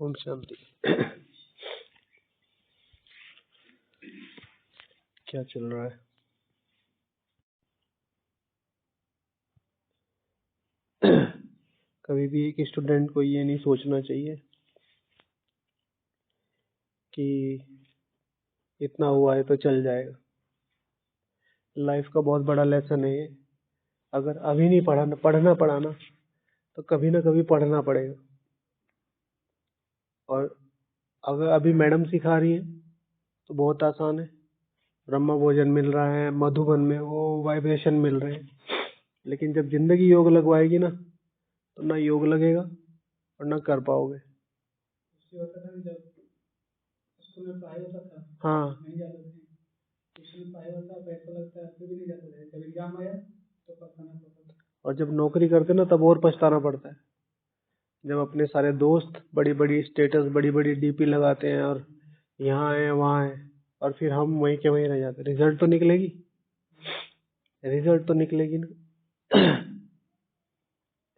ओम शांति। क्या चल रहा है? कभी भी एक स्टूडेंट को ये नहीं सोचना चाहिए कि इतना हुआ है तो चल जाएगा। लाइफ का बहुत बड़ा लेसन है ये। अगर अभी नहीं पढ़ना पड़ा ना तो कभी ना कभी पढ़ना पड़ेगा। और अगर अभी मैडम सिखा रही है तो बहुत आसान है, ब्रह्म भोजन मिल रहा है, मधुबन में वो वाइब्रेशन मिल रहे हैं। लेकिन जब जिंदगी योग लगवाएगी ना तो ना योग लगेगा और ना कर पाओगे। हाँ, और जब नौकरी करते ना तब और पछताना पड़ता है। जब अपने सारे दोस्त बड़ी बड़ी स्टेटस, बड़ी बड़ी डीपी लगाते हैं और यहाँ है वहाँ है, और फिर हम वहीं के वहीं रह जाते हैं। रिजल्ट तो निकलेगी ना।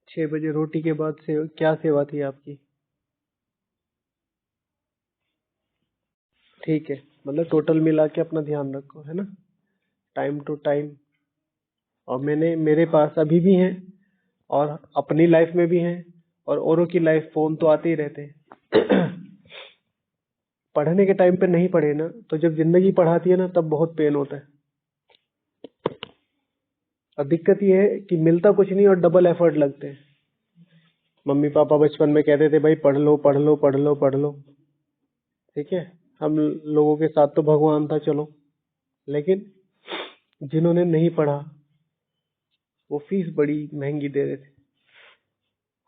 6 बजे रोटी के बाद से क्या सेवा थी आपकी? ठीक है, मतलब टोटल मिला के अपना ध्यान रखो, है ना, टाइम टू टाइम। और मेरे पास अभी भी हैं और अपनी लाइफ में भी हैं और औरों की लाइफ, फोन तो आते ही रहते हैं। पढ़ने के टाइम पे नहीं पढ़े ना तो जब जिंदगी पढ़ाती है ना तब बहुत पेन होता है। और दिक्कत ये है कि मिलता कुछ नहीं और डबल एफर्ट लगते हैं। मम्मी पापा बचपन में कहते थे भाई पढ़ लो पढ़ लो पढ़ लो पढ़ लो, ठीक है, हम लोगों के साथ तो भगवान था चलो, लेकिन जिन्होंने नहीं पढ़ा वो फीस बड़ी महंगी दे रहे थे।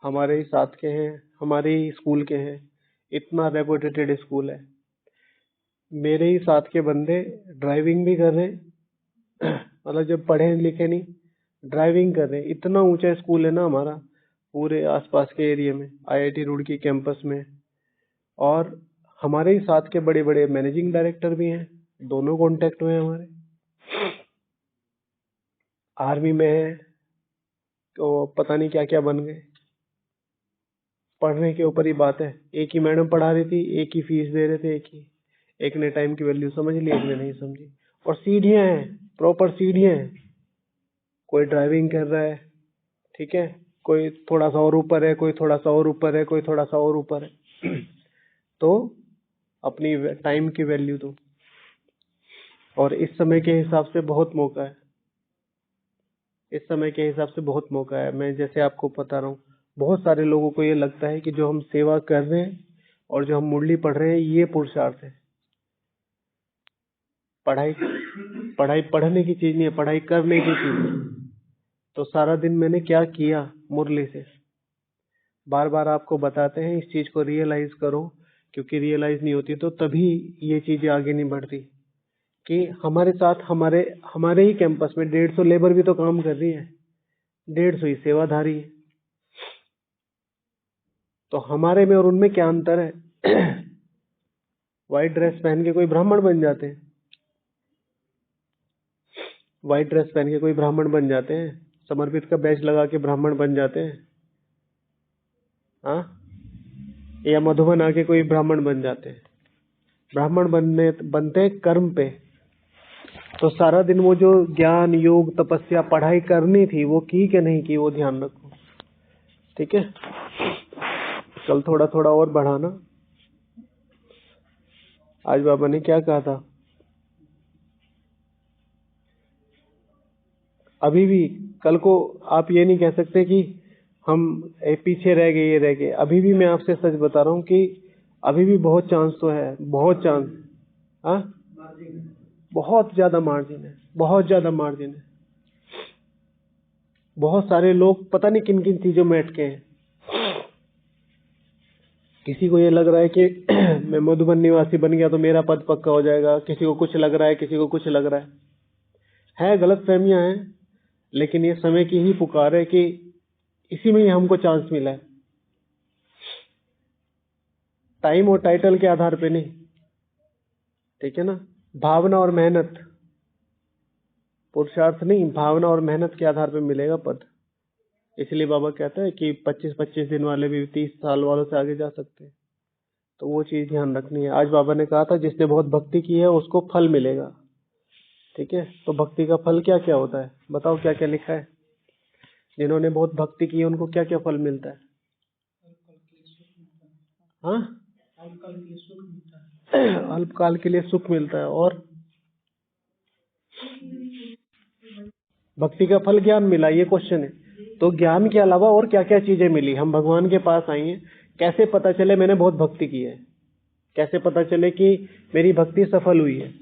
हमारे ही साथ के हैं, हमारे ही स्कूल के हैं, इतना रेपुटेटेड स्कूल है। मेरे ही साथ के बंदे ड्राइविंग भी कर रहे हैं, मतलब जब पढ़े लिखे नहीं, ड्राइविंग कर रहे हैं। इतना ऊंचा स्कूल है ना हमारा, पूरे आसपास के एरिया में, आईआईटी रुड़की कैंपस में। और हमारे ही साथ के बड़े बड़े मैनेजिंग डायरेक्टर भी हैं, दोनों कांटेक्ट में हैं हमारे। आर्मी में है तो पता नहीं क्या क्या बन गए। पढ़ने के ऊपर ही बात है। एक ही मैडम पढ़ा रही थी, एक ही फीस दे रहे थे, एक ने टाइम की वैल्यू समझ ली, एक ने नहीं समझी। और सीढ़ियां हैं, प्रॉपर सीढ़ियां हैं। कोई ड्राइविंग कर रहा है, ठीक है, कोई थोड़ा सा और ऊपर है, कोई थोड़ा सा और ऊपर है, कोई थोड़ा सा और ऊपर है। तो अपनी टाइम की वैल्यू दो। और इस समय के हिसाब से बहुत मौका है, इस समय के हिसाब से बहुत मौका है। मैं जैसे आपको बता रहा हूँ, बहुत सारे लोगों को ये लगता है कि जो हम सेवा कर रहे हैं और जो हम मुरली पढ़ रहे हैं ये पुरुषार्थ है। पढ़ाई पढ़ने की चीज नहीं है, पढ़ाई करने की चीज है। तो सारा दिन मैंने क्या किया मुरली से, बार बार आपको बताते हैं, इस चीज को रियलाइज करो, क्योंकि रियलाइज नहीं होती तो तभी ये चीजें आगे नहीं बढ़ती। कि हमारे साथ हमारे ही कैंपस में 150 लेबर भी तो काम कर रही है, 150 ही सेवाधारी है। तो हमारे में और उनमें क्या अंतर है? व्हाइट ड्रेस पहन के कोई ब्राह्मण बन जाते हैं, व्हाइट ड्रेस पहन के कोई ब्राह्मण बन जाते हैं, समर्पित का बैच लगा के ब्राह्मण बन जाते हैं, हाँ, या मधुबन आके कोई ब्राह्मण बन जाते हैं। ब्राह्मण बनते हैं कर्म पे। तो सारा दिन वो जो ज्ञान योग तपस्या पढ़ाई करनी थी वो की कि नहीं की, वो ध्यान रखो, ठीक है। कल थोड़ा थोड़ा और बढ़ाना। आज बाबा ने क्या कहा था? अभी भी कल को आप ये नहीं कह सकते कि हम पीछे रह गए, ये रह गए। अभी भी मैं आपसे सच बता रहा हूँ कि अभी भी बहुत चांस तो है, बहुत चांस, हाँ, बहुत ज्यादा मार्जिन है, बहुत ज्यादा मार्जिन है। बहुत सारे लोग पता नहीं किन किन चीजों में अटके हैं। किसी को ये लग रहा है कि मैं मधुबन निवासी बन गया तो मेरा पद पक्का हो जाएगा, किसी को कुछ लग रहा है, किसी को कुछ लग रहा है गलत फहमियां हैं। लेकिन ये समय की ही पुकार है कि इसी में ही हमको चांस मिला है, टाइम और टाइटल के आधार पे नहीं, ठीक है ना। भावना और मेहनत, पुरुषार्थ नहीं, भावना और मेहनत के आधार पे मिलेगा पद। इसलिए बाबा कहता है कि 25-25 दिन वाले भी 30 साल वालों से आगे जा सकते हैं। तो वो चीज ध्यान रखनी है। आज बाबा ने कहा था जिसने बहुत भक्ति की है उसको फल मिलेगा। ठीक है, तो भक्ति का फल क्या क्या होता है बताओ, क्या क्या लिखा है? जिन्होंने बहुत भक्ति की है उनको क्या क्या फल मिलता है? हाँ, अल्पकाल के लिए सुख मिलता है। और भक्ति का फल ज्ञान मिला, ये क्वेश्चन है। तो ज्ञान के अलावा और क्या क्या चीजें मिली? हम भगवान के पास आए हैं, कैसे पता चले मैंने बहुत भक्ति की है? कैसे पता चले कि मेरी भक्ति सफल हुई है?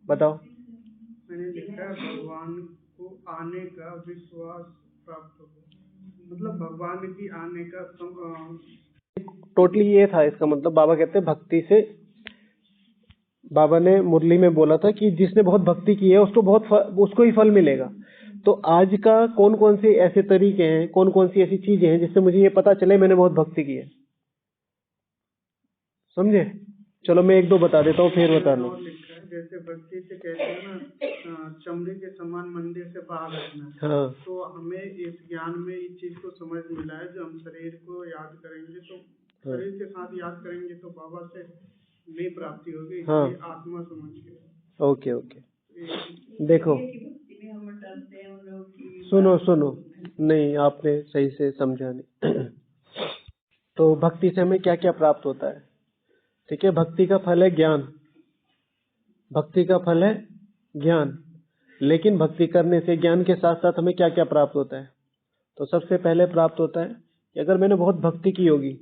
बताओ। मैंने लिखा भगवान को आने का विश्वास प्राप्त हो, मतलब भगवान की आने का टोटली ये था इसका मतलब। बाबा कहते हैं भक्ति से, बाबा ने मुरली में बोला था कि जिसने बहुत भक्ति की है उसको ही फल मिलेगा। तो आज का कौन कौन से ऐसे तरीके हैं, कौन कौन सी ऐसी चीजें हैं जिससे मुझे ये पता चले मैंने बहुत भक्ति की है? समझे? चलो मैं एक दो बता देता हूँ, फिर बता लो। जैसे भक्ति से कहते हैं ना, चमड़े के समान मंदिर से बाहर रखना। हाँ, तो हमें इस ज्ञान में इस चीज को समझ मिला है, जो हम शरीर को याद करेंगे तो शरीर के साथ याद करेंगे तो बाबा से नहीं प्राप्ति होगी। हाँ, आत्मा समझ के। Okay okay. देखो सुनो सुनो, नहीं आपने सही से समझा नहीं। तो भक्ति से हमें क्या क्या प्राप्त होता है? ठीक है, भक्ति का फल है ज्ञान। भक्ति का फल है ज्ञान, लेकिन भक्ति करने से ज्ञान के साथ साथ हमें क्या क्या प्राप्त होता है? तो सबसे पहले प्राप्त होता है कि अगर मैंने बहुत भक्ति की होगी,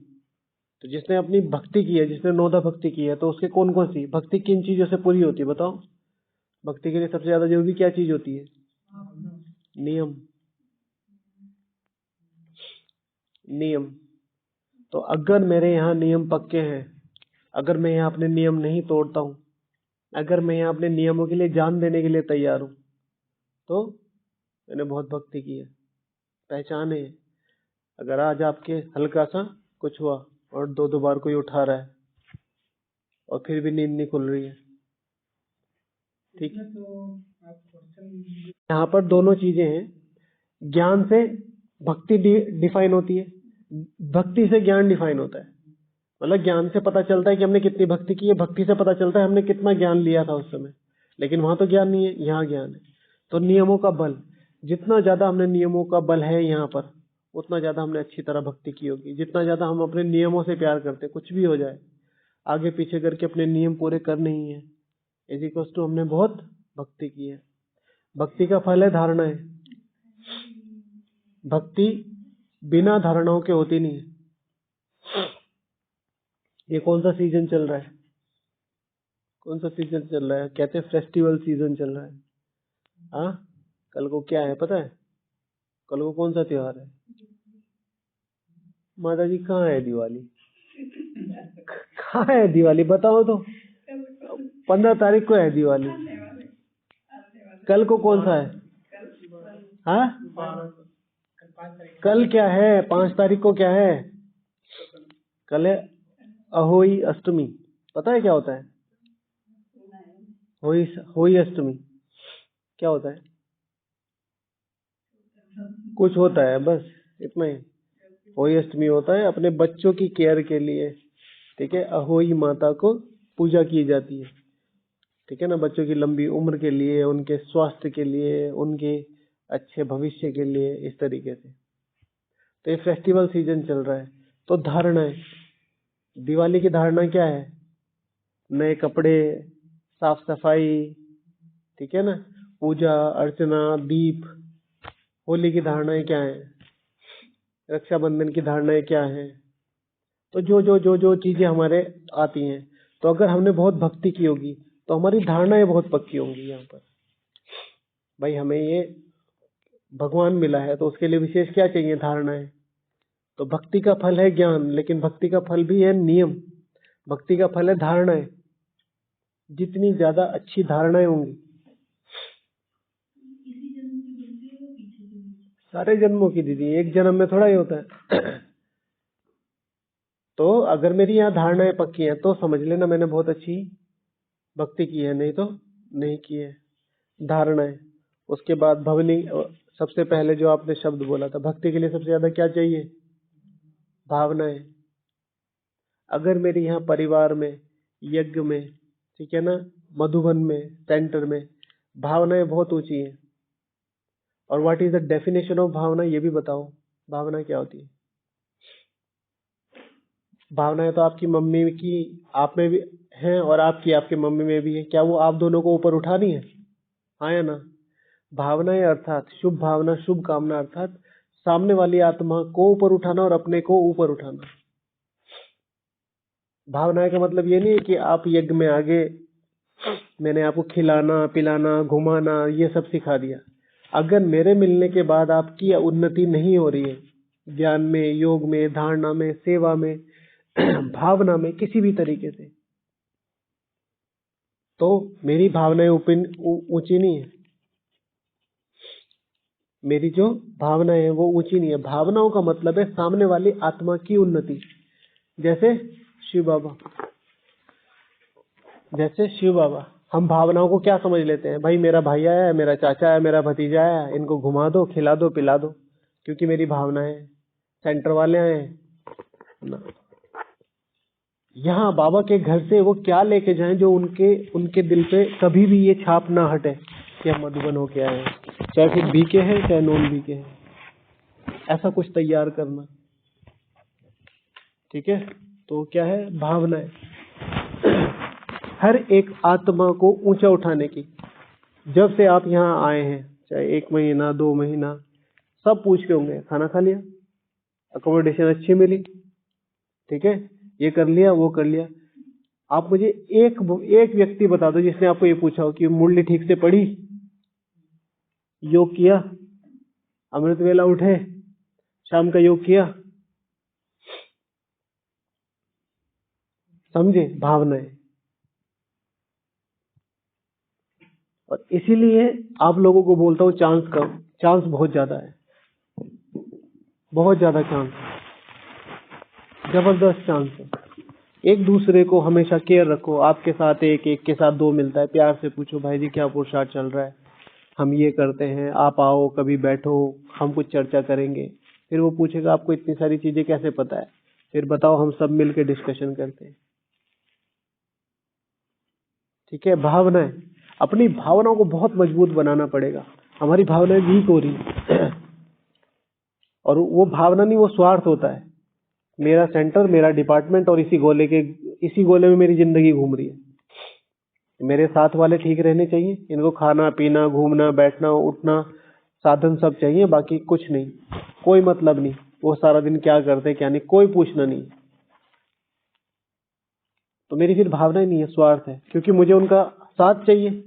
तो जिसने अपनी भक्ति की है, जिसने नौदा भक्ति की है, तो उसके कौन कौन सी भक्ति किन चीजों से पूरी होती है बताओ? भक्ति के लिए सबसे ज्यादा जरूरी क्या चीज होती है? नियम। नियम। तो अगर मेरे यहाँ नियम पक्के हैं, अगर मैं यहाँ अपने नियम नहीं तोड़ता हूँ, अगर मैं यहाँ अपने नियमों के लिए जान देने के लिए तैयार हूँ, तो मैंने बहुत भक्ति की है। पहचाने। अगर आज आपके हल्का सा कुछ हुआ और दो दो बार कोई उठा रहा है और फिर भी नींद नहीं खुल रही है, ठीक है, तो यहाँ पर दोनों चीजें हैं। ज्ञान से भक्ति डिफाइन होती है, भक्ति से ज्ञान डिफाइन होता है। मतलब ज्ञान से पता चलता है कि हमने कितनी भक्ति की है, भक्ति से पता चलता है हमने कितना ज्ञान लिया था उस समय। लेकिन वहां तो ज्ञान नहीं है, यहाँ ज्ञान है। तो नियमों का बल, जितना ज्यादा हमने नियमों का बल है यहाँ पर, उतना ज्यादा हमने अच्छी तरह भक्ति की होगी। जितना ज्यादा हम अपने नियमों से प्यार करते, कुछ भी हो जाए आगे पीछे करके अपने नियम पूरे करने ही है, इसी को हमने बहुत भक्ति की है। भक्ति का फल है धारणाएं। भक्ति बिना धारणाओं के होती नहीं है। ये कौन सा सीजन चल रहा है? कौन सा सीजन चल रहा है? कहते हैं फेस्टिवल सीजन चल रहा है। हाँ, कल को क्या है पता है? कल को कौन सा त्योहार है? माता जी कहाँ है दिवाली? कहाँ है दिवाली बताओ तो। 15 तारीख को है दिवाली। कल को कौन सा है? हाँ, कल क्या है? 5 तारीख को क्या है? कल है अहोई अष्टमी। पता है क्या होता है? होई अष्टमी क्या होता है? कुछ होता है, बस इतना ही। होई अष्टमी होता है अपने बच्चों की केयर के लिए। ठीक है, अहोई माता को पूजा की जाती है। ठीक है ना, बच्चों की लंबी उम्र के लिए, उनके स्वास्थ्य के लिए, उनके अच्छे भविष्य के लिए, इस तरीके से। तो ये फेस्टिवल सीजन चल रहा है। तो धारणा है, दिवाली की धारणा क्या है? नए कपड़े, साफ सफाई, ठीक है ना, पूजा अर्चना, दीप। होली की धारणाएं क्या है? रक्षाबंधन की धारणाएं क्या है? तो जो जो जो जो चीजें हमारे आती हैं, तो अगर हमने बहुत भक्ति की होगी तो हमारी धारणाएं बहुत पक्की होंगी। यहाँ पर भाई हमें ये भगवान मिला है तो उसके लिए विशेष क्या चाहिए? धारणाएं। तो भक्ति का फल है ज्ञान, लेकिन भक्ति का फल भी है नियम। भक्ति का फल है धारणाएं। जितनी ज्यादा अच्छी धारणाएं होंगी, सारे जन्मों की दीदी, एक जन्म में थोड़ा ही होता है। तो अगर मेरी यहाँ धारणाएं पक्की हैं तो समझ लेना मैंने बहुत अच्छी भक्ति की है, नहीं तो नहीं की है। धारणाएं। उसके बाद भवनी, सबसे पहले जो आपने शब्द बोला था, भक्ति के लिए सबसे ज्यादा क्या चाहिए? भावनाएं। अगर मेरे यहाँ परिवार में, यज्ञ में, ठीक है ना, मधुबन में, सेंटर में भावनाएं बहुत ऊंची हैं, और what is the definition of bhavna, ये भी बताओ। भावना क्या होती है? भावनाएं तो आपकी मम्मी की आप में भी हैं और आपकी आपके मम्मी में भी है। क्या वो आप दोनों को ऊपर उठानी है? हाँ या ना? भावनाएं अर्थात शुभ भावना, शुभ कामना अर्थात सामने वाली आत्मा को ऊपर उठाना और अपने को ऊपर उठाना। भावनाएं का मतलब ये नहीं है कि आप यज्ञ में आगे मैंने आपको खिलाना पिलाना घुमाना ये सब सिखा दिया। अगर मेरे मिलने के बाद आपकी उन्नति नहीं हो रही है ज्ञान में, योग में, धारणा में, सेवा में, भावना में, किसी भी तरीके से, तो मेरी भावनाएं ऊंची नहीं है। मेरी जो भावना है वो ऊंची नहीं है। भावनाओं का मतलब है सामने वाली आत्मा की उन्नति। जैसे शिव बाबा, जैसे शिव बाबा, हम भावनाओं को क्या समझ लेते हैं? भाई मेरा भाई आया है, मेरा चाचा आया, मेरा भतीजा आया, इनको घुमा दो, खिला दो, पिला दो, क्योंकि मेरी भावना है। सेंटर वाले आए ना, यहाँ बाबा के घर से वो क्या लेके जाएं जो उनके दिल पे कभी भी ये छाप ना हटे कि हम मधुबन होके आए हैं, चाहे फिर बीके हैं चाहे नॉन बीके हैं, ऐसा कुछ तैयार करना। ठीक है, तो क्या है? भावना है हर एक आत्मा को ऊंचा उठाने की। जब से आप यहाँ आए हैं, चाहे 1 महीना 2 महीना, सब पूछ के होंगे खाना खा लिया, अकोमोडेशन अच्छी मिली, ठीक है, ये कर लिया, वो कर लिया। आप मुझे एक व्यक्ति बता दो जिसने आपको ये पूछा हो कि मुरली ठीक से पढ़ी, योग किया, अमृत वेला उठे, शाम का योग किया। समझे? भावना है। और इसीलिए आप लोगों को बोलता हूँ चांस कम, चांस बहुत ज्यादा है, बहुत ज्यादा चांस है, जबरदस्त चांस है। एक दूसरे को हमेशा केयर रखो। आपके साथ एक के साथ 2 मिलता है, प्यार से पूछो भाई जी क्या पुरुषार्थ चल रहा है, हम ये करते हैं, आप आओ कभी बैठो, हम कुछ चर्चा करेंगे। फिर वो पूछेगा आपको इतनी सारी चीजें कैसे पता है, फिर बताओ, हम सब मिलकर डिस्कशन करते हैं। ठीक है, भावनाएं, अपनी भावनाओं को बहुत मजबूत बनाना पड़ेगा। हमारी भावनाएं वीक हो रही है और वो भावना नहीं, वो स्वार्थ होता है। मेरा सेंटर, मेरा डिपार्टमेंट, और इसी गोले में मेरी जिंदगी घूम रही है। मेरे साथ वाले ठीक रहने चाहिए, इनको खाना पीना घूमना बैठना उठना साधन सब चाहिए, बाकी कुछ नहीं, कोई मतलब नहीं वो सारा दिन क्या करते क्या नहीं, कोई पूछना नहीं। तो मेरी फिर भावना ही नहीं है, स्वार्थ है, क्योंकि मुझे उनका साथ चाहिए।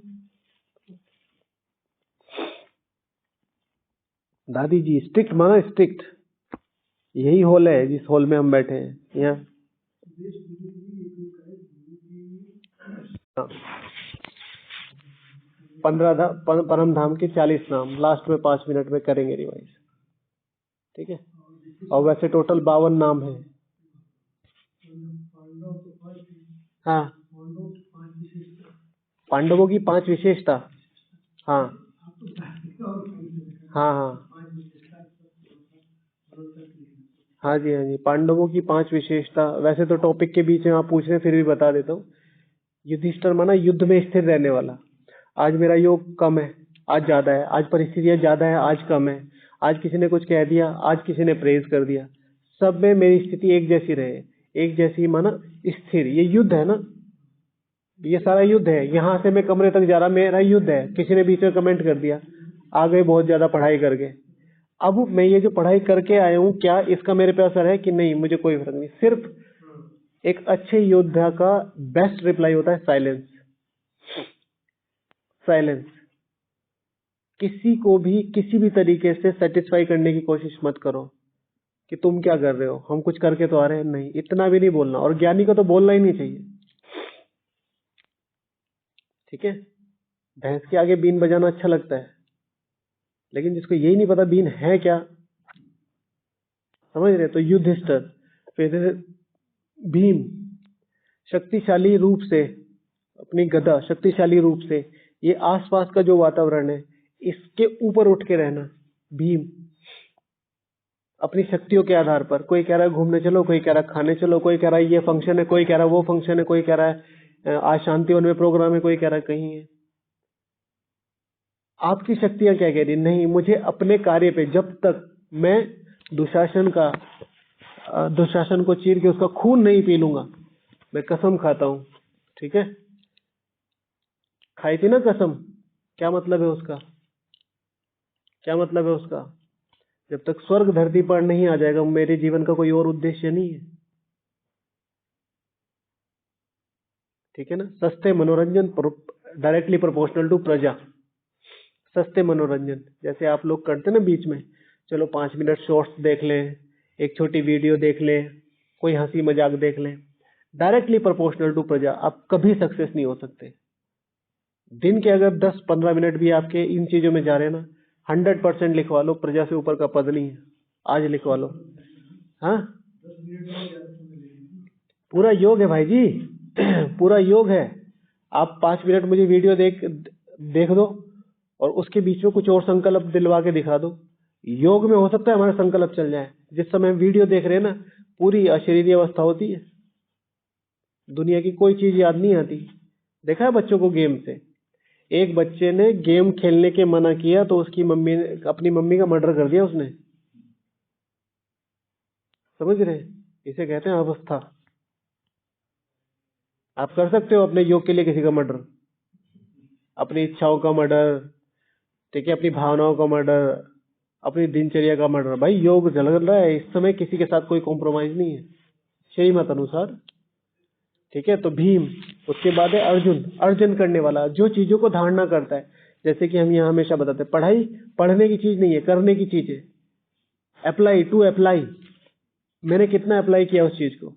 दादी जी स्ट्रिक्ट माना स्ट्रिक्ट, यही हॉल है जिस हॉल में हम बैठे हैं यहाँ। 15 परम धाम के 40 नाम लास्ट में 5 मिनट में करेंगे रिवाइज। ठीक है, और वैसे टोटल 52 नाम है। हाँ, पांडवों की 5 विशेषता। हाँ हाँ हाँ हाँ जी, हाँ जी, पांडवों की 5 विशेषता। वैसे तो टॉपिक के बीच में आप पूछ रहे हैं, फिर भी बता देता हूँ। युधिष्ठिर माना युद्ध में स्थिर रहने वाला। आज मेरा योग कम है, आज ज्यादा है, आज परिस्थितियां ज्यादा है, आज कम है, आज किसी ने कुछ कह दिया, आज किसी ने प्रेज कर दिया, सब में मेरी स्थिति एक जैसी रहे, एक जैसी माना स्थिर। ये युद्ध है ना, ये सारा युद्ध है। यहाँ से मैं कमरे तक जा रहा, मेरा युद्ध है। किसी ने बीच में कमेंट कर दिया, आ गए बहुत ज्यादा पढ़ाई करके। अब मैं ये जो पढ़ाई करके आया हूँ, क्या इसका मेरे पे असर है कि नहीं, मुझे कोई फर्क नहीं। सिर्फ एक अच्छे योद्धा का बेस्ट रिप्लाई होता है साइलेंस। साइलेंस। किसी को भी किसी भी तरीके से सेटिस्फाई करने की कोशिश मत करो कि तुम क्या कर रहे हो, हम कुछ करके तो आ रहे हैं, नहीं, इतना भी नहीं बोलना। और ज्ञानी को तो बोलना ही नहीं चाहिए। ठीक है, भैंस के आगे बीन बजाना अच्छा लगता है, लेकिन जिसको यही नहीं पता बीन है क्या, समझ रहे? तो युधिष्ठिर, फिर भीम, शक्तिशाली रूप से अपनी गदा, शक्तिशाली रूप से ये आसपास का जो वातावरण है इसके ऊपर उठ के रहना। भीम, अपनी शक्तियों के आधार पर। कोई कह रहा है घूमने चलो, कोई कह रहा है खाने चलो, कोई कह रहा है ये फंक्शन है, कोई कह रहा है वो फंक्शन है, कोई कह रहा है आज शांतिवन में प्रोग्राम है, कोई कह रहा है कहीं है। आपकी शक्तियां क्या कह रही? नहीं, मुझे अपने कार्य पे, जब तक मैं दुशासन को चीर के उसका खून नहीं पी लूंगा, मैं कसम खाता हूं। ठीक है, खाई थी ना कसम, क्या मतलब है उसका? क्या मतलब है उसका? जब तक स्वर्ग धरती पर नहीं आ जाएगा, मेरे जीवन का कोई और उद्देश्य नहीं है। ठीक है ना? सस्ते मनोरंजन डायरेक्टली प्रोपोर्शनल टू प्रजा। सस्ते मनोरंजन जैसे आप लोग करते ना बीच में, चलो 5 मिनट शॉर्ट्स देख लें, एक छोटी वीडियो देख लें, कोई हंसी मजाक देख लें, डायरेक्टली प्रोपोर्शनल टू प्रजा। आप कभी सक्सेस नहीं हो सकते। दिन के अगर 10-15 मिनट भी आपके इन चीजों में जा रहे हैं ना, 100% लिखवा लो, प्रजा से ऊपर का पद नहीं है। आज लिखवा लो। हाँ, पूरा योग है भाई जी। पूरा योग है। आप 5 मिनट मुझे वीडियो देख दो और उसके बीच में कुछ और संकल्प दिलवा के दिखा दो। योग में हो सकता है हमारा संकल्प चल जाए। जिस समय वीडियो देख रहे हैं ना, पूरी अशरीरी अवस्था होती है, दुनिया की कोई चीज याद नहीं आती। देखा है बच्चों को गेम से? एक बच्चे ने गेम खेलने के मना किया तो उसकी मम्मी ने, अपनी मम्मी का मर्डर कर दिया उसने। समझ रहे? इसे कहते हैं अवस्था। आप कर सकते हो अपने योग के लिए किसी का मर्डर, अपनी इच्छाओं का मर्डर, ठीक है, अपनी भावनाओं का मर्डर, अपनी दिनचर्या का मर्डर। भाई योग चल रहा है इस समय, किसी के साथ कोई कॉम्प्रोमाइज नहीं है, सही मत अनुसार। ठीक है, तो भीम, उसके बाद है अर्जुन, अर्जन करने वाला, जो चीजों को धारणा करता है। जैसे कि हम यहाँ हमेशा बताते हैं, पढ़ाई पढ़ने की चीज नहीं है, करने की चीज है। अप्लाई टू अप्लाई, मैंने कितना अप्लाई किया उस चीज को।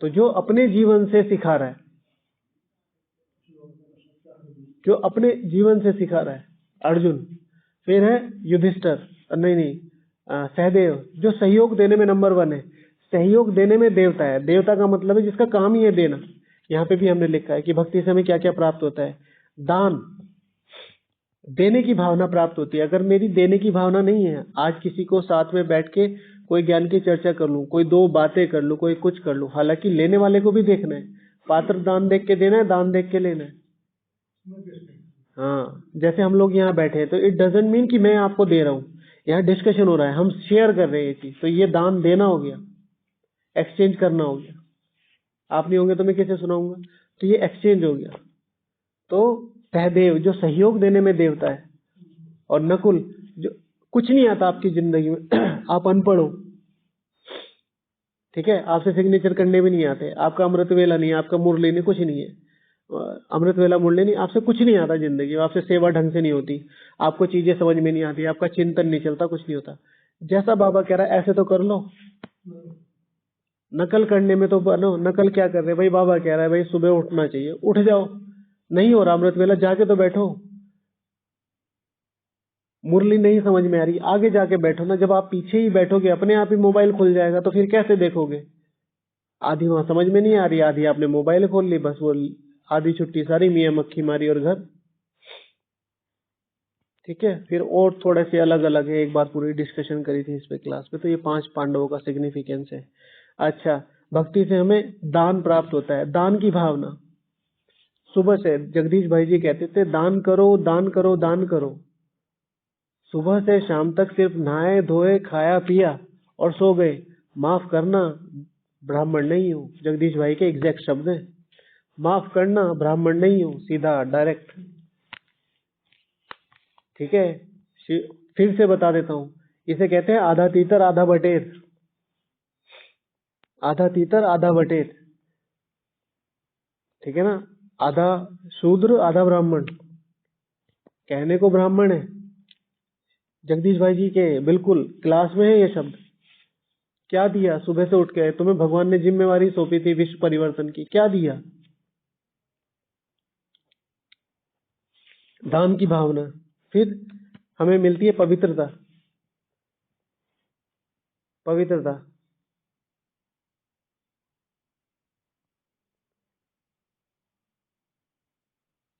तो जो अपने जीवन से सिखा रहा है, जो अपने जीवन से सिखा रहा है, अर्जुन। फिर है युधिष्ठिर, नहीं, सहदेव, जो सहयोग देने में नंबर 1 है। सहयोग देने में देवता है। देवता का मतलब है जिसका काम ही है देना। यहाँ पे भी हमने लिखा है कि भक्ति से हमें क्या क्या प्राप्त होता है। दान, देने की भावना प्राप्त होती है। अगर मेरी देने की भावना नहीं है, आज किसी को साथ में बैठ के कोई ज्ञान की चर्चा कर लूं, कोई 2 बातें कर लूं, कोई कुछ कर लूं, हालांकि लेने वाले को भी देखना है। पात्र दान देख के देना है, दान देख के लेना है। हाँ, जैसे हम लोग यहाँ बैठे हैं तो इट डजेंट मीन कि मैं आपको दे रहा हूँ। यहाँ डिस्कशन हो रहा है, हम शेयर कर रहे हैं ये चीज, तो ये दान देना हो गया, एक्सचेंज करना हो गया। आप नहीं होंगे तो मैं कैसे सुनाऊंगा? तो ये एक्सचेंज हो गया। तो सहदेव, जो सहयोग देने में देवता है। और नकुल, जो कुछ नहीं आता आपकी जिंदगी में आप अनपढ़ हो, ठीक है, आपसे सिग्नेचर करने भी नहीं आते, आपका अमृत वेला नहीं है, आपका मुरली नहीं, कुछ नहीं है, अमृत वेला मुरली नहीं, आपसे कुछ नहीं आता जिंदगी में, आपसे सेवा ढंग से नहीं होती, आपको चीजें समझ में नहीं आती, आपका चिंतन नहीं चलता, कुछ नहीं होता। जैसा बाबा कह रहा है ऐसे तो कर लो। नकल करने में तो बनो। नकल क्या कर रहे हैं भाई? बाबा कह रहा है भाई सुबह उठना चाहिए, उठ जाओ। नहीं हो रहा अमृत वेला, जाके तो बैठो। मुरली नहीं समझ में आ रही, आगे जाके बैठो ना। जब आप पीछे ही बैठोगे, अपने आप ही मोबाइल खुल जाएगा, तो फिर कैसे देखोगे? आधी वहां समझ में नहीं आ रही, आधी आपने मोबाइल खोल ली, बस वो आधी छुट्टी सारी मियां मक्खी मारी और घर। ठीक है, फिर और थोड़े से अलग अलग है, एक बार पूरी डिस्कशन करी थी इस पे क्लास में। तो ये 5 पांडवों का सिग्निफिकेंस है। अच्छा, भक्ति से हमें दान प्राप्त होता है, दान की भावना। सुबह से जगदीश भाई जी कहते थे, दान करो, दान करो, दान करो। सुबह से शाम तक सिर्फ नहाए धोए, खाया पिया और सो गए। माफ करना, ब्राह्मण नहीं हूँ। जगदीश भाई के एग्जैक्ट शब्द हैं, माफ करना, ब्राह्मण नहीं हूँ, सीधा डायरेक्ट। ठीक है, फिर से बता देता हूँ, इसे कहते हैं आधा तीतर आधा बटेर। आधा तीतर आधा बटेर, ठीक है ना? आधा शूद्र आधा ब्राह्मण। कहने को ब्राह्मण है, जगदीश भाई जी के बिल्कुल क्लास में है ये शब्द। क्या दिया? सुबह से उठ के तुम्हें भगवान ने जिम्मेवारी सौंपी थी विश्व परिवर्तन की, क्या दिया? दान की भावना। फिर हमें मिलती है पवित्रता। पवित्रता,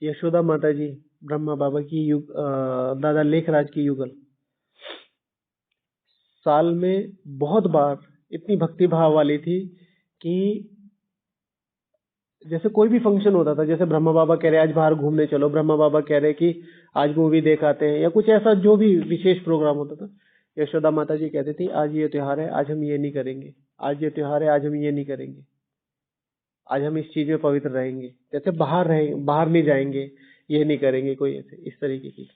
यशोदा माता जी, ब्रह्मा बाबा की दादा लेखराज की युगल। साल में बहुत बार इतनी भक्ति भाव वाली थी कि जैसे कोई भी फंक्शन होता था, जैसे ब्रह्मा बाबा कह रहे आज बाहर घूमने चलो, ब्रह्मा बाबा कह रहे कि आज मूवी देख आते हैं, या कुछ ऐसा जो भी विशेष प्रोग्राम होता था, यशोदा माता जी कहती थी आज ये त्योहार है, आज हम ये नहीं करेंगे, आज ये त्योहार है, आज हम ये नहीं करेंगे, आज हम इस चीज में पवित्र रहेंगे, जैसे बाहर रहेंगे, बाहर नहीं जाएंगे, ये नहीं करेंगे, कोई ऐसे इस तरीके की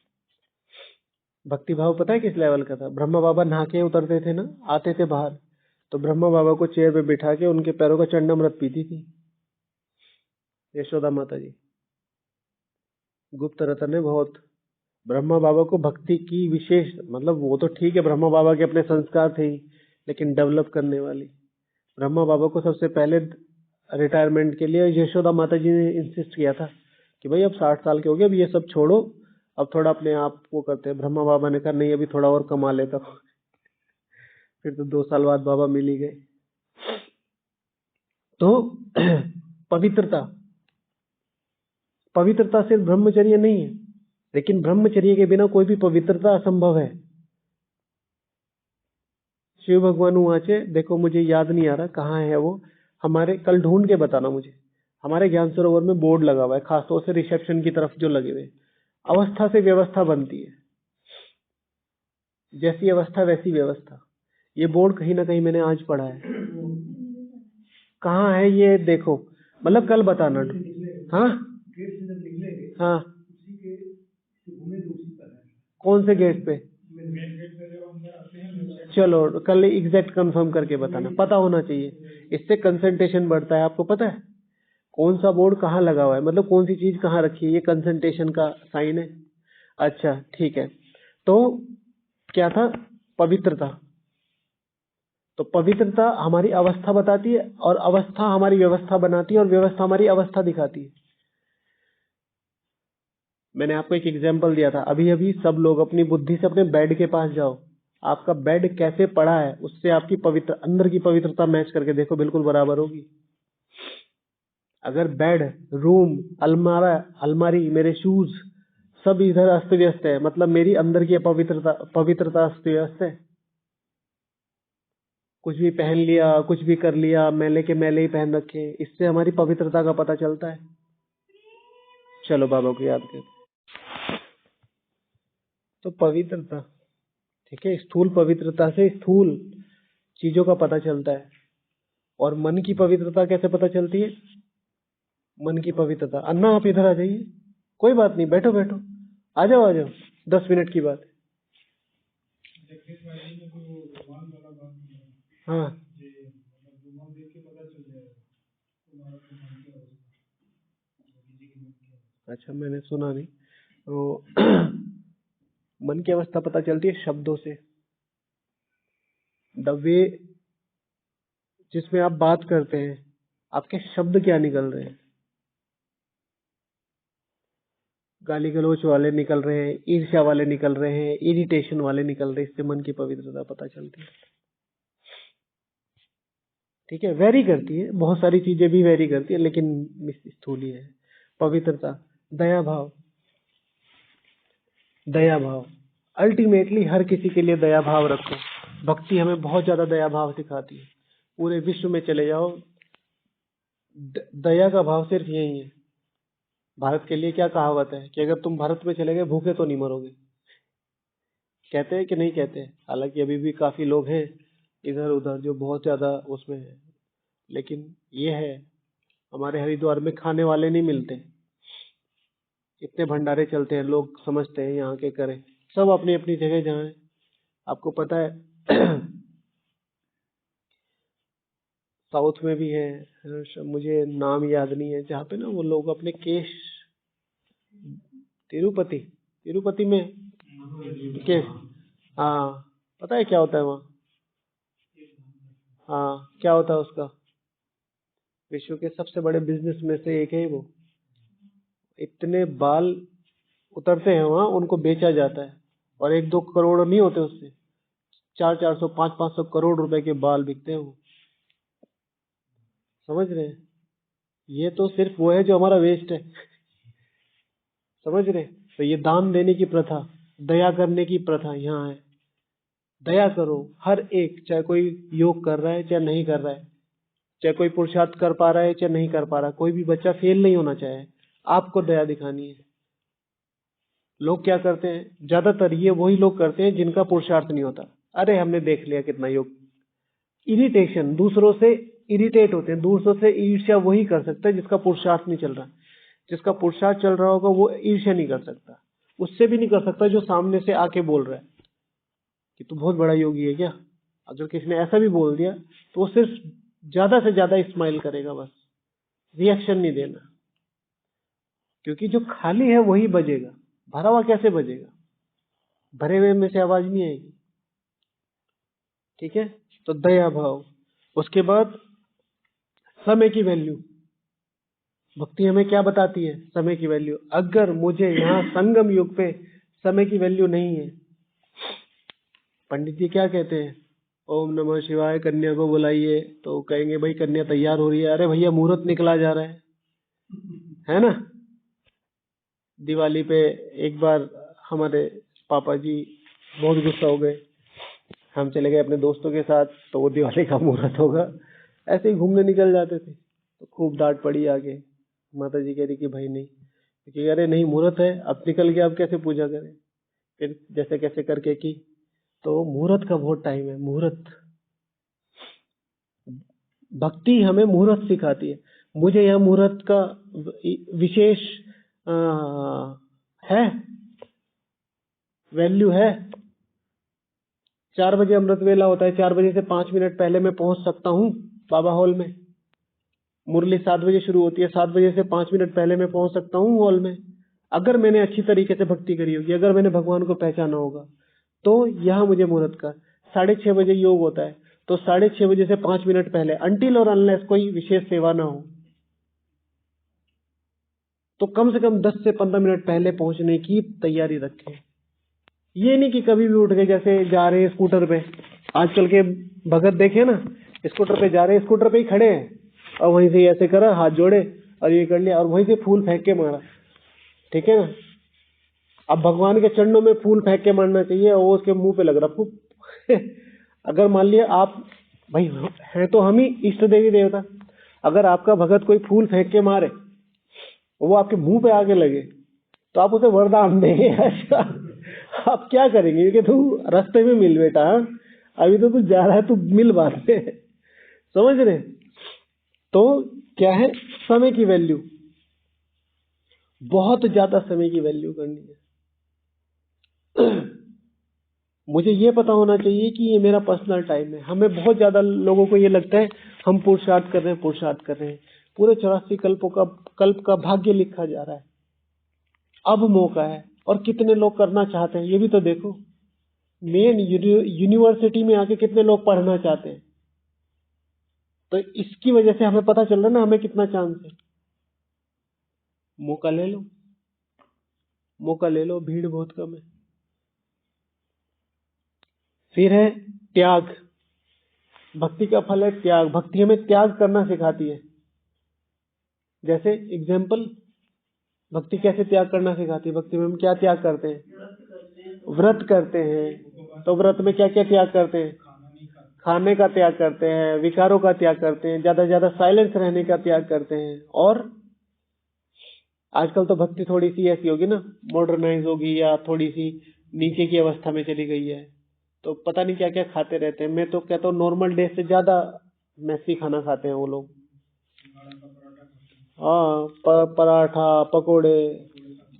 भक्ति भाव। पता है किस लेवल का था? ब्रह्मा बाबा नहा के उतरते थे ना, आते थे बाहर, तो ब्रह्मा बाबा को चेयर पे बिठा के उनके पैरों का चंडामृत पीती थी यशोदा माता जी। गुप्त रतन ने बहुत ब्रह्मा बाबा को भक्ति की विशेष, मतलब वो तो ठीक है ब्रह्मा बाबा के अपने संस्कार थे ही, लेकिन डेवलप करने वाली ब्रह्मा बाबा को सबसे पहले रिटायरमेंट के लिए यशोदा माता जी ने इंसिस्ट किया था कि भाई अब 60 साल के हो गए, अब ये सब छोड़ो, अब थोड़ा अपने आप को करते हैं। ब्रह्मा बाबा ने कहा नहीं, अभी थोड़ा और कमा लेता हूं। फिर तो 2 साल बाद बाबा मिल ही गए। तो पवित्रता, पवित्रता सिर्फ ब्रह्मचर्य नहीं है, लेकिन ब्रह्मचर्य के बिना कोई भी पवित्रता असंभव है। शिव भगवान वाचे, देखो मुझे याद नहीं आ रहा कहाँ है वो, हमारे कल ढूंढ के बताना मुझे, हमारे ज्ञान सरोवर में बोर्ड लगा हुआ है, खासतौर से रिसेप्शन की तरफ जो लगे हुए, अवस्था से व्यवस्था बनती है, जैसी अवस्था वैसी व्यवस्था। ये बोर्ड कहीं ना कहीं मैंने आज पढ़ा है, कहाँ है ये देखो, मतलब कल बताना। हाँ हाँ, कौन से गेट पे? चलो कल एग्जैक्ट कंफर्म करके बताना, पता होना चाहिए, इससे कंसंट्रेशन बढ़ता है। आपको पता है कौन सा बोर्ड कहाँ लगा हुआ है, मतलब कौन सी चीज कहाँ रखी है, ये कंसंट्रेशन का साइन है। अच्छा ठीक है, तो क्या था? पवित्रता। तो पवित्रता हमारी अवस्था बताती है, और अवस्था हमारी व्यवस्था बनाती है, और व्यवस्था हमारी अवस्था दिखाती है। मैंने आपको एक एग्जाम्पल दिया था, अभी अभी सब लोग अपनी बुद्धि से अपने बेड के पास जाओ, आपका बेड कैसे पड़ा है उससे आपकी पवित्र अंदर की पवित्रता मैच करके देखो, बिल्कुल बराबर होगी। अगर बेड, रूम, अलमारा, अलमारी, मेरे शूज सब इधर अस्त व्यस्त है, मतलब मेरी अंदर की पवित्रता अस्त व्यस्त है। कुछ भी पहन लिया, कुछ भी कर लिया, मैले के मैले ही पहन रखे, इससे हमारी पवित्रता का पता चलता है। चलो बाबा को याद करते। तो पवित्रता, ठीक है, स्थूल पवित्रता से स्थूल चीजों का पता चलता है। और मन की पवित्रता कैसे पता चलती है? मन की पवित्रता, अन्ना आप इधर आ जाइए, कोई बात नहीं, बैठो बैठो, आ जाओ आ जाओ, 10 मिनट की बात है। हाँ अच्छा, मैंने सुना नहीं। तो मन की अवस्था पता चलती है शब्दों से, द वे जिसमें आप बात करते हैं, आपके शब्द क्या निकल रहे हैं, गाली गलौच वाले निकल रहे हैं, ईर्ष्या वाले निकल रहे हैं, इरिटेशन वाले निकल रहे हैं, इससे मन की पवित्रता पता चलती है। ठीक है, वेरी करती है, बहुत सारी चीजें भी वेरी करती है, लेकिन स्थूल ही है पवित्रता। दया भाव, दया भाव, अल्टीमेटली हर किसी के लिए दया भाव रखो। भक्ति हमें बहुत ज्यादा दया भाव सिखाती है। पूरे विश्व में चले जाओ, दया का भाव सिर्फ यही है। भारत के लिए क्या कहावत है कि अगर तुम भारत में चले गए भूखे तो नहीं मरोगे, कहते हैं कि नहीं कहते? हालांकि अभी भी काफी लोग हैं इधर उधर जो बहुत ज्यादा उसमें है, लेकिन ये है, हमारे हरिद्वार में खाने वाले नहीं मिलते, इतने भंडारे चलते हैं, लोग समझते हैं यहाँ के करें, सब अपनी अपनी जगह जहाँ है। आपको पता है साउथ में भी है, मुझे नाम याद नहीं है, जहाँ पे ना वो लोग अपने केश, तिरुपति, तिरुपति में केश, हाँ पता है क्या होता है वहाँ? हाँ क्या होता है उसका? विश्व के सबसे बड़े बिजनेस में से एक है वो। इतने बाल उतरते हैं वहाँ, उनको बेचा जाता है, और 1-2 करोड़ नहीं होते उससे, 400-400 500-500 करोड़ रुपए के बाल बिकते हैं वो। समझ रहे हैं? ये तो सिर्फ वो है जो हमारा वेस्ट है, समझ रहे हैं? तो ये दान देने की प्रथा, दया करने की प्रथा यहाँ है। दया करो हर एक, चाहे कोई योग कर रहा है चाहे नहीं कर रहा है, चाहे कोई पुरुषार्थ कर पा रहा है चाहे नहीं कर पा रहा, कोई भी बच्चा फेल नहीं होना चाहे, आपको दया दिखानी है। लोग क्या करते हैं, ज्यादातर ये वही लोग करते हैं जिनका पुरुषार्थ नहीं होता। अरे हमने देख लिया कितना योग, इरिटेशन, दूसरों से इरिटेट होते हैं, दूसरों से ईर्ष्या वही कर सकता है जिसका पुरुषार्थ नहीं चल रहा। जिसका पुरुषार्थ चल रहा होगा वो ईर्ष्या नहीं कर सकता, उससे भी नहीं कर सकता जो सामने से आके बोल रहा है कि तू बहुत बड़ा योगी है क्या। अगर किसी ने ऐसा भी बोल दिया तो वो सिर्फ ज्यादा से ज्यादा स्माइल करेगा, बस रिएक्शन नहीं देना, क्योंकि जो खाली है वही बजेगा, भरा हुआ कैसे बजेगा, भरे हुए में से आवाज नहीं आएगी। ठीक है, तो दया भाव। उसके बाद समय की वैल्यू, भक्ति हमें क्या बताती है, समय की वैल्यू। अगर मुझे यहाँ संगम युग पे समय की वैल्यू नहीं है, पंडित जी क्या कहते हैं, ओम नमः शिवाय, कन्या को बुलाइए, तो कहेंगे भाई कन्या तैयार हो रही है, अरे भैया मुहूर्त निकला जा रहा है ना। दिवाली पे एक बार हमारे पापा जी बहुत गुस्सा हो गए, हम चले गए अपने दोस्तों के साथ, तो वो दिवाली का मुहूर्त होगा, ऐसे ही घूमने निकल जाते थे, तो खूब डांट पड़ी आगे। माता जी कह रही कि भाई नहीं, कि अरे नहीं मुहूर्त है, अब निकल गया, अब कैसे पूजा करें। फिर जैसे कैसे करके की, तो मुहूर्त का बहुत टाइम है, मुहूर्त। भक्ति हमें मुहूर्त सिखाती है। मुझे यह मुहूर्त का विशेष है, वैल्यू है। 4 बजे अमृत वेला होता है, 4 बजे से 5 मिनट पहले मैं पहुंच सकता हूँ बाबा हॉल में। मुरली 7 बजे शुरू होती है, 7 बजे से 5 मिनट पहले मैं पहुंच सकता हूँ हॉल में। अगर मैंने अच्छी तरीके से भक्ति करी होगी, अगर मैंने भगवान को पहचाना होगा, तो यहाँ मुझे मुहूर्त का 6:30 बजे योग होता है, तो 6:30 बजे से 5 मिनट पहले, अनटिल और अनलेस कोई विशेष सेवा ना हो, तो कम से कम 10 से 15 मिनट पहले पहुंचने की तैयारी रखें। ये नहीं कि कभी भी उठ के जैसे जा रहे हैं स्कूटर पे, आजकल के भगत देखे ना, स्कूटर पे जा रहे हैं, स्कूटर पे ही खड़े हैं, और वहीं से ऐसे करा, हाथ जोड़े और ये कर लिया, और वहीं से फूल फेंक के मारा। ठीक है ना, अब भगवान के चरणों में फूल फेंक के मारना चाहिए, और वो उसके मुंह पे लग रहा फूल। अगर मान लिया आप, भाई हैं तो हम ही इष्ट देवी देवता, अगर आपका भगत कोई फूल फेंक के मारे, वो आपके मुंह पे आके लगे, तो आप उसे वरदान देंगे। अच्छा आप क्या करेंगे कि तू रास्ते में मिल बेटा, अभी तो तू जा रहा है, तू मिल बाद में, समझ रहे। तो क्या है, समय की वैल्यू, बहुत ज्यादा समय की वैल्यू करनी है। मुझे ये पता होना चाहिए कि ये मेरा पर्सनल टाइम है। हमें बहुत ज्यादा लोगों को ये लगता है हम पुरुषार्थ कर रहे हैं, पुरुषार्थ कर रहे हैं, पूरे 84 कल्प का भाग्य लिखा जा रहा है, अब मौका है, और कितने लोग करना चाहते हैं ये भी तो देखो। मेन यूनिवर्सिटी में आके कितने लोग पढ़ना चाहते हैं, तो इसकी वजह से हमें पता चल रहा है ना हमें कितना चांस है। मौका ले लो, मौका ले लो, भीड़ बहुत कम है। फिर है त्याग, भक्ति का फल है त्याग। भक्ति हमें त्याग करना सिखाती है। जैसे एग्जाम्पल, भक्ति कैसे त्याग करना सिखाती है, भक्ति में हम क्या त्याग करते हैं, व्रत करते हैं, तो व्रत में क्या क्या त्याग करते हैं, खाने का त्याग करते हैं, विकारों का त्याग करते हैं, ज्यादा से ज्यादा साइलेंस रहने का त्याग करते हैं। और आजकल तो भक्ति थोड़ी सी ऐसी होगी ना, मॉडर्नाइज होगी, या थोड़ी सी नीचे की अवस्था में चली गई है, तो पता नहीं क्या क्या खाते रहते हैं। मैं तो कहता हूँ नॉर्मल डे से ज्यादा मैसी खाना खाते हैं वो लोग। हाँ, पराठा, पकोड़े,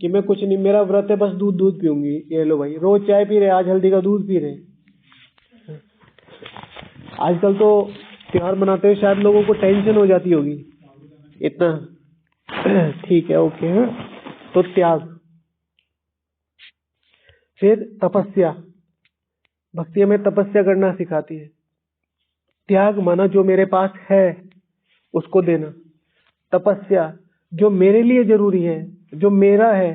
कि मैं कुछ नहीं, मेरा व्रत है, बस दूध पीऊंगी, ये लो भाई, रोज चाय पी रहे, आज हल्दी का दूध पी रहे। आजकल तो त्योहार मनाते हुए शायद लोगों को टेंशन हो जाती होगी इतना। ठीक है, ओके है। तो त्याग। फिर तपस्या, भक्ति हमें तपस्या करना सिखाती है। त्याग माना जो मेरे पास है उसको देना, तपस्या जो मेरे लिए जरूरी है, जो मेरा है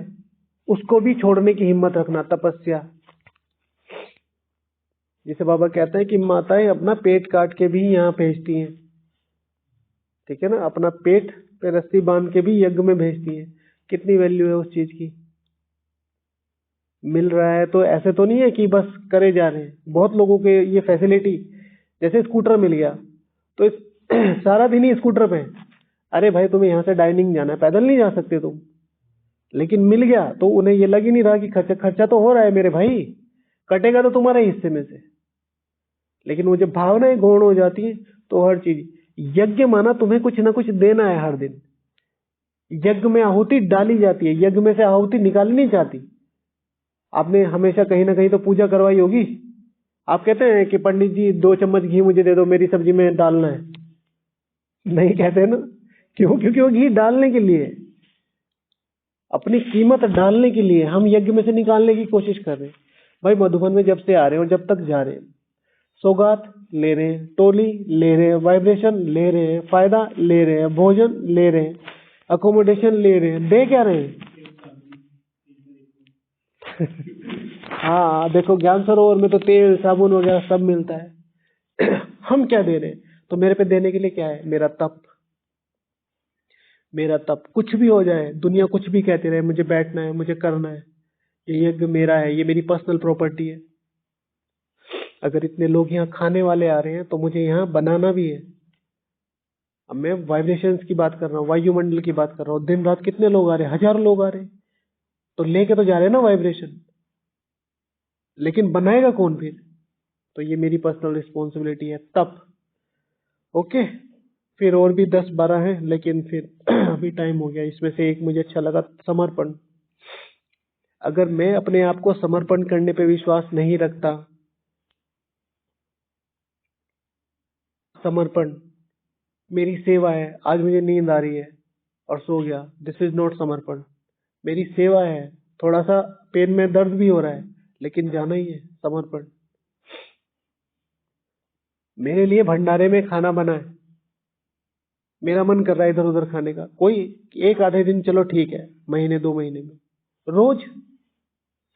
उसको भी छोड़ने की हिम्मत रखना, तपस्या। जिसे बाबा कहते हैं कि माताएं अपना पेट काट के भी यहाँ भेजती हैं, ठीक है ना, अपना पेट पे रस्सी बांध के भी यज्ञ में भेजती हैं। कितनी वैल्यू है उस चीज की। मिल रहा है तो ऐसे तो नहीं है कि बस करे जा रहे हैं। बहुत लोगों के ये फैसिलिटी, जैसे स्कूटर मिल गया तो सारा दिन ही स्कूटर पे, अरे भाई तुम्हें यहाँ से डाइनिंग जाना है, पैदल नहीं जा सकते तुम, लेकिन मिल गया तो उन्हें ये लग ही नहीं रहा कि खर्चा तो हो रहा है मेरे भाई, कटेगा तो तुम्हारे हिस्से में से। लेकिन वो जब भावनाएं गौण हो जाती है तो हर चीज, यज्ञ माना तुम्हें कुछ ना कुछ देना है हर दिन। यज्ञ में आहुति डाली जाती है, यज्ञ में से आहुति निकालनी नहीं चाहती। आपने हमेशा कहीं ना कहीं तो पूजा करवाई होगी। आप कहते हैं कि पंडित जी 2 चम्मच घी मुझे दे दो, मेरी सब्जी में डालना है, नहीं कहते ना? क्यों? क्योंकि वो घी डालने के लिए, अपनी कीमत डालने के लिए हम यज्ञ में से निकालने की कोशिश कर रहे हैं। भाई मधुबन में जब से आ रहे हैं और जब तक जा रहे हैं, सौगात ले रहे हैं, टोली ले रहे हैं, वाइब्रेशन ले रहे हैं, फायदा ले रहे हैं, भोजन ले रहे हैं, अकोमोडेशन ले रहे हैं, दे क्या रहे हैं? हाँ देखो, ज्ञान सरोवर में तो तेल साबुन वगैरह सब मिलता है। हम क्या दे रहे हैं? तो मेरे पे देने के लिए क्या है? मेरा तप। मेरा तप, कुछ भी हो जाए, दुनिया कुछ भी कहती रहे, मुझे बैठना है, मुझे करना है, ये यज्ञ मेरा है, ये मेरी पर्सनल प्रॉपर्टी है। अगर इतने लोग यहाँ खाने वाले आ रहे हैं तो मुझे यहाँ बनाना भी है। अब मैं वाइब्रेशंस की बात कर रहा हूँ, वायुमंडल की बात कर रहा हूँ। दिन रात कितने लोग आ रहे हैं? हजारों लोग आ रहे हैं, तो लेके तो जा रहे हैं ना वाइब्रेशन, लेकिन बनाएगा कौन फिर? तो ये मेरी पर्सनल रिस्पॉन्सिबिलिटी है, तप। ओके, फिर और भी 10-12 हैं, लेकिन फिर अभी टाइम हो गया। इसमें से एक मुझे अच्छा लगा, समर्पण। अगर मैं अपने आप को समर्पण करने पे विश्वास नहीं रखता, समर्पण मेरी सेवा है, आज मुझे नींद आ रही है और सो गया, दिस इज नॉट समर्पण। मेरी सेवा है, थोड़ा सा पेट में दर्द भी हो रहा है लेकिन जाना ही है, समर्पण। मेरे लिए भंडारे में खाना बना है, मेरा मन कर रहा है इधर उधर खाने का, कोई एक आधे दिन चलो ठीक है, महीने 2 महीने में, रोज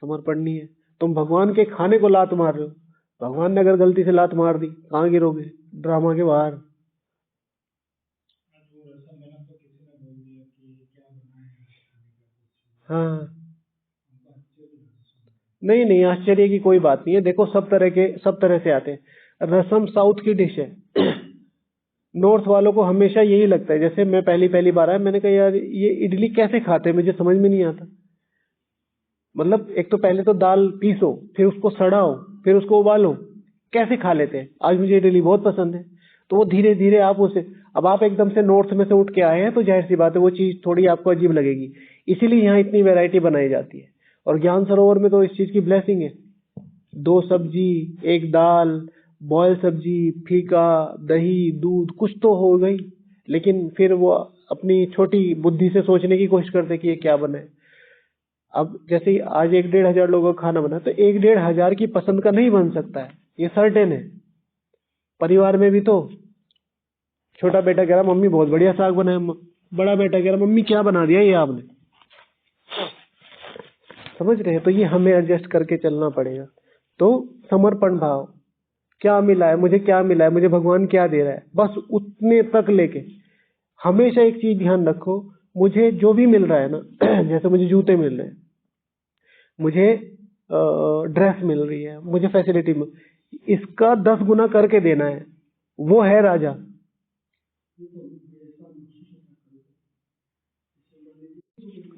समर्पण नहीं है। तुम भगवान के खाने को लात मार रहे हो। भगवान ने अगर गलती से लात मार दी, कहाँ गिरोगे? ड्रामा के बाहर। हाँ, नहीं नहीं, आश्चर्य की कोई बात नहीं है। देखो, सब तरह से आते हैं। रसम साउथ की डिश है। नॉर्थ वालों को हमेशा यही लगता है, जैसे मैं पहली बार आया, मैंने कहा यार ये इडली कैसे खाते हैं, मुझे समझ में नहीं आता। मतलब एक तो पहले तो दाल पीसो, फिर उसको सड़ाओ, फिर उसको उबालो, कैसे खा लेते हैं। आज मुझे इडली बहुत पसंद है, तो वो धीरे धीरे आप उसे, अब आप एकदम से नॉर्थ में से उठ के आए हैं तो जाहिर सी बात है वो चीज थोड़ी आपको अजीब लगेगी। इसीलिए यहाँ इतनी वैरायटी बनाई जाती है। और ज्ञान सरोवर में तो इस चीज की ब्लेसिंग है। 2 सब्जी, 1 दाल, बॉयल सब्जी, फीका, दही, दूध, कुछ तो हो गई। लेकिन फिर वो अपनी छोटी बुद्धि से सोचने की कोशिश करते कि ये क्या बने। अब जैसे आज 1-1.5 हजार लोगों का खाना बना, तो 1-1.5 हजार की पसंद का नहीं बन सकता है, ये सर्टेन है। परिवार में भी तो छोटा बेटा कह रहा मम्मी बहुत बढ़िया साग बनाया, बड़ा बेटा कह रहा मम्मी क्या बना दिया ये आपने। समझ रहे हैं? तो ये हमें एडजस्ट करके चलना पड़ेगा। तो समर्पण भाव, क्या मिला है मुझे, क्या मिला है मुझे, भगवान क्या दे रहा है, बस उतने तक लेके। हमेशा एक चीज ध्यान रखो, मुझे जो भी मिल रहा है ना, जैसे मुझे जूते मिल रहे हैं, मुझे ड्रेस मिल रही है, मुझे फैसिलिटी मिल, इसका 10 गुना करके देना है। वो है राजा।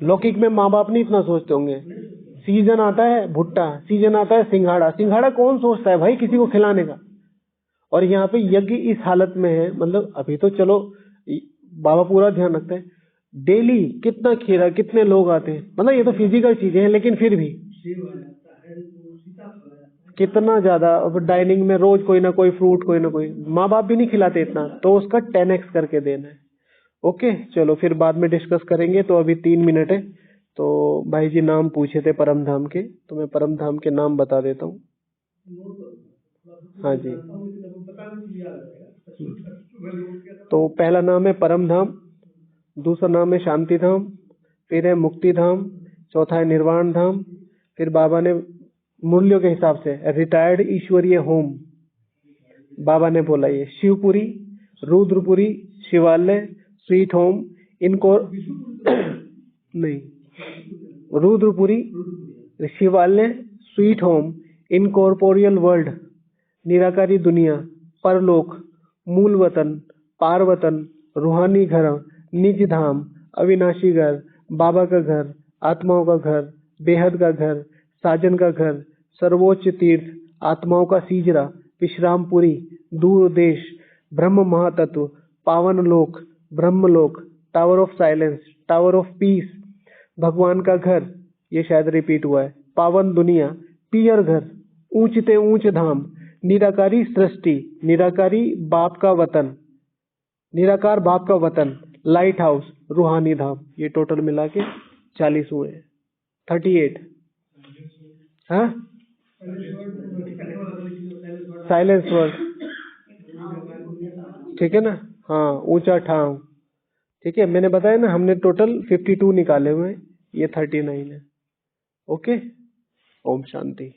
लौकिक में माँ बाप नहीं इतना सोचते होंगे। सीजन आता है भुट्टा, सीजन आता है सिंघाड़ा। सिंघाड़ा कौन सोचता है भाई किसी को खिलाने का? और यहाँ पे यज्ञ इस हालत में है, मतलब अभी तो चलो बाबा पूरा ध्यान रखते हैं, डेली कितना खीरा, कितने लोग आते हैं, मतलब ये तो फिजिकल चीजें हैं, लेकिन फिर भी कितना ज्यादा। अब डाइनिंग में रोज कोई ना कोई फ्रूट, कोई ना कोई, माँ बाप भी नहीं खिलाते इतना, तो उसका 10x करके देना है। ओके, चलो फिर बाद में डिस्कस करेंगे। तो अभी 3 मिनट है। तो भाई जी नाम पूछे थे परम धाम के, तो मैं परम धाम के नाम बता देता हूँ। हाँ जी, तो पहला नाम है परम धाम, दूसरा नाम है शांति धाम, फिर है मुक्ति धाम, चौथा है निर्वाण धाम, फिर बाबा ने मूल्यों के हिसाब से रिटायर्ड ईश्वरीय होम बाबा ने बोला, ये शिवपुरी, रुद्रपुरी, शिवालय, स्वीट होम, इनको नहीं, रुद्रपुरी, ऋषिवाल ने स्वीट होम, इनकॉर्पोरियल वर्ल्ड, निराकारी दुनिया, परलोक, मूल वतन, पार वतन, रूहानी घर, निज धाम, अविनाशी घर, बाबा का घर, आत्माओं का घर, बेहद का घर, साजन का घर, सर्वोच्च तीर्थ, आत्माओं का सीजरा, विश्रामपुरी, दूर देश, ब्रह्म महातत्व, पावन लोक, ब्रह्मलोक, tower of silence, tower of peace, भगवान का घर, ये शायद रिपीट हुआ है, पावन दुनिया, पियर घर, ऊंचते ऊंच धाम, निराकारी सृष्टि, निराकारी बाप का वतन, निराकार बाप का वतन, लाइट हाउस, रूहानी धाम, ये टोटल मिला के 40 हुए हैं। 38 हाँ, साइलेंस वर्ड, ठीक है ना। हाँ, ऊंचा ठाव, ठीक है। मैंने बताया ना, हमने टोटल 52 निकाले हुए हैं, ये 39 है। ओके, ओम शांति।